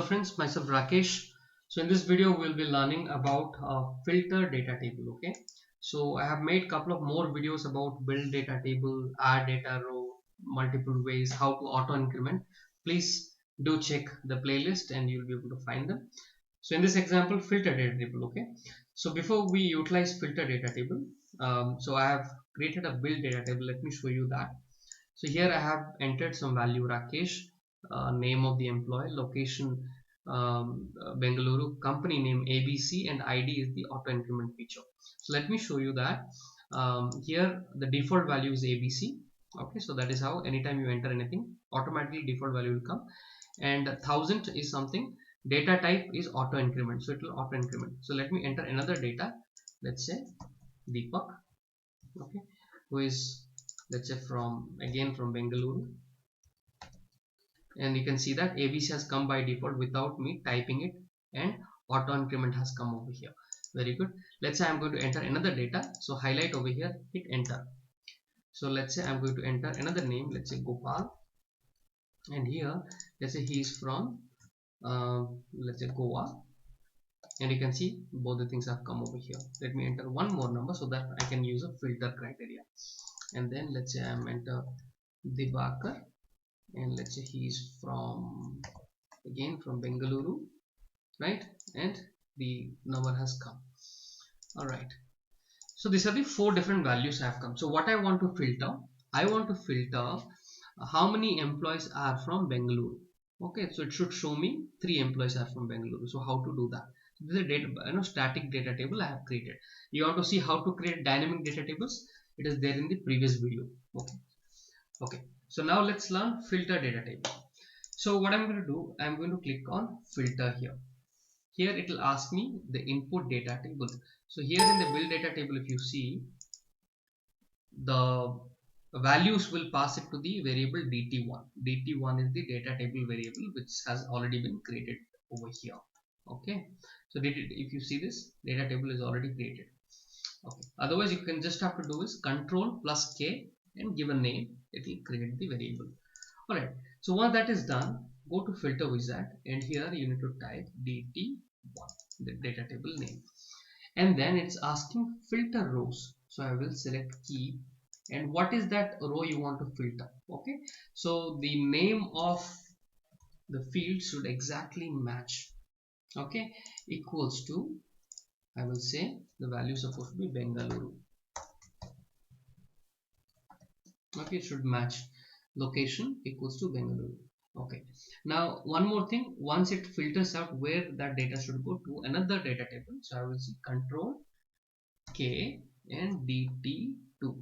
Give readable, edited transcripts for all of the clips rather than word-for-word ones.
friends, myself Rakesh. So in this video we'll be learning about filter data table. Okay, so I have made couple of more videos about build data table, add data row, multiple ways, how to auto increment. Please do check the playlist and you'll be able to find them. So in this example, filter data table. Okay, so before we utilize filter data table, so I have created a build data table. Let me show you that. So here I have entered some value Rakesh, name of the employee, location Bengaluru, company name ABC, and ID is the auto increment feature. So let me show you that. Here the default value is ABC. Okay, so that is how anytime you enter anything, automatically default value will come. And 1000 is something, data type is auto increment, so it will auto increment. So let me enter another data. Let's say Deepak, okay, who is, let's say, from Bengaluru, and you can see that ABC has come by default without me typing it, and auto increment has come over here. Very good. Let's say I'm going to enter another data, so highlight over here, hit enter. So let's say I'm going to enter another name, let's say Gopal, and here let's say he is from let's say Goa, and you can see both the things have come over here. Let me enter one more number so that I can use a filter criteria, and then let's say I'm enter Dibakar, and let's say he is from Bengaluru, right? And the number has come. All right, so these are the 4 different values have come. So what I want to filter, I want to filter how many employees are from Bengaluru. Okay, so it should show me 3 employees are from Bengaluru. So how to do that? This is a data, static data table I have created. You want to see how to create dynamic data tables? It is there in the previous video. Okay, so now let's learn filter data table. So what I'm going to do, I'm going to click on filter here. Here it will ask me the input data table. So here in the build data table, if you see, the values will pass it to the variable dt1. dt1 is the data table variable which has already been created over here. Okay, so if you see this, data table is already created. Okay, otherwise you can just have to do is control plus k and give a name, it will create the variable. Alright, so once that is done, go to filter wizard, and here you need to type dt1, the data table name, and then it's asking filter rows. So I will select key, and what is that row you want to filter? Okay, so the name of the field should exactly match. Okay, equals to, I will say the value is supposed to be Bengaluru. Okay, it should match, location equals to Bengaluru. Okay, now one more thing, once it filters out where that data should go to another data table, so I will see control k and dt2,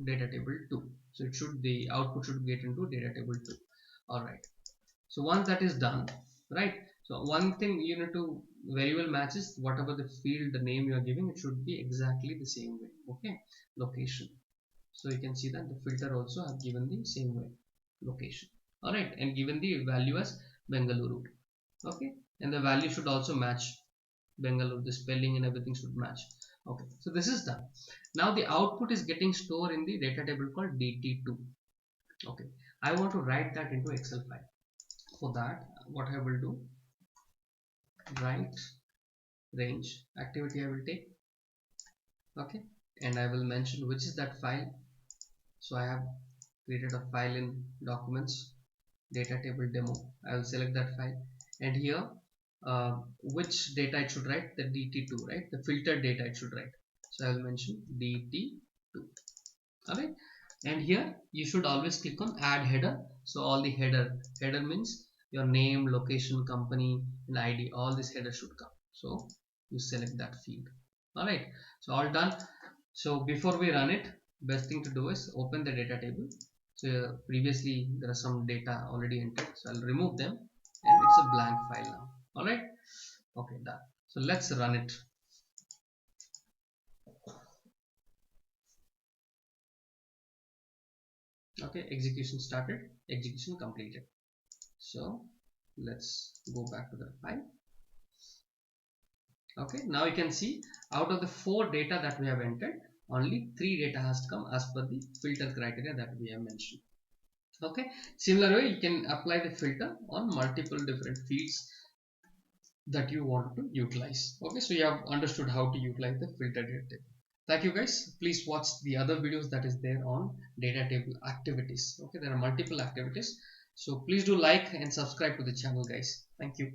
data table 2. So it should, the output should get into data table 2. All right, so once that is done, right, so one thing you need to very well match is whatever the field, the name you are giving, it should be exactly the same way. Okay, location, so you can see that the filter also have given the same way, location. All right, and given the value as Bengaluru. Okay, and the value should also match Bengaluru, the spelling and everything should match. Okay, so this is done. Now the output is getting stored in the data table called dt2. Okay, I want to write that into Excel file. For that, what I will do, write range activity I will take. Okay, and I will mention which is that file. So I have created a file in documents, data table demo. I will select that file, and here which data it should write, the dt2, right, the filtered data it should write. So I will mention dt2. Okay, and here you should always click on add header. So all the header means your name, location, company, and ID, all this header should come. So you select that field. All right, so all done. So before we run it, best thing to do is open the data table. So previously there are some data already entered, so I'll remove them, and it's a blank file now. All right, okay, done. So let's run it. Okay, execution started, execution completed. So let's go back to the file. Okay, now you can see out of the 4 data that we have entered, only 3 data has come as per the filter criteria that we have mentioned. Okay, similar way you can apply the filter on multiple different fields that you want to utilize. Okay, so you have understood how to utilize the filter data table. Thank you guys. Please watch the other videos that is there on data table activities. Okay, there are multiple activities. So please do like and subscribe to the channel, guys. Thank you.